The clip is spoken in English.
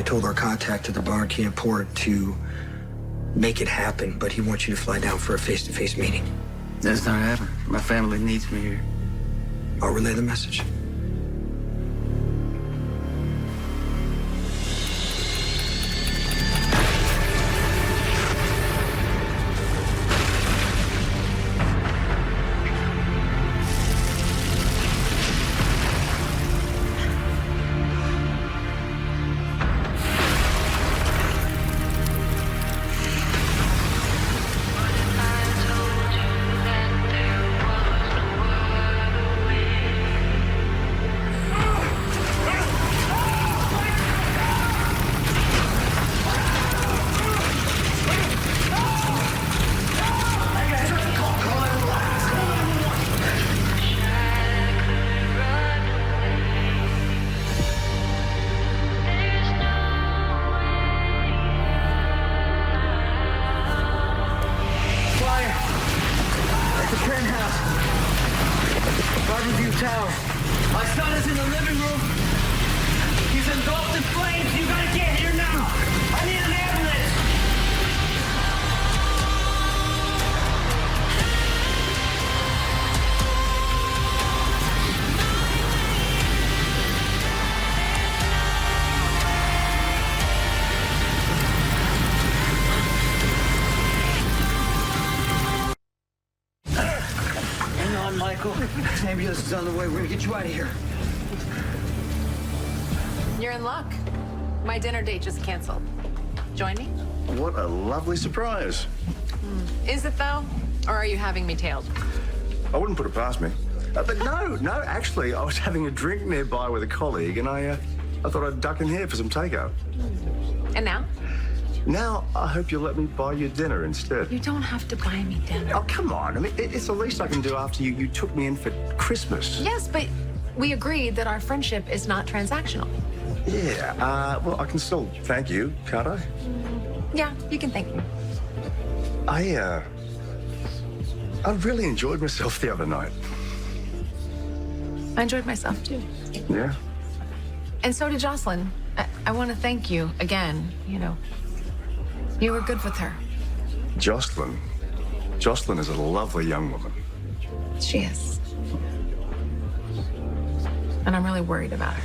told our contact at the Barncan port to make it happen, but he wants you to fly down for a face-to-face meeting. That's not happening. My family needs me here. I'll relay the message. Penthouse. Garden View Tower. My son is in the living room. He's engulfed in flames. You gotta get here now. I need an ambulance. Michael, ambulance is on the way. We're gonna get you out of here. You're in luck. My dinner date just canceled. Join me? What a lovely surprise. Is it though? Or are you having me tailed? I wouldn't put it past me. But no, actually, I was having a drink nearby with a colleague, and I thought I'd duck in here for some takeout. And now? Now, I hope you'll let me buy you dinner instead. You don't have to buy me dinner. Oh, come on. I mean, it's the least I can do after you took me in for Christmas. Yes, but we agreed that our friendship is not transactional. Yeah, well, I can still thank you, can't I? Yeah, you can thank me. I really enjoyed myself the other night. I enjoyed myself too. Yeah? And so did Jocelyn. I want to thank you again, you know. You were good with her. Jocelyn is a lovely young woman. She is. And I'm really worried about her.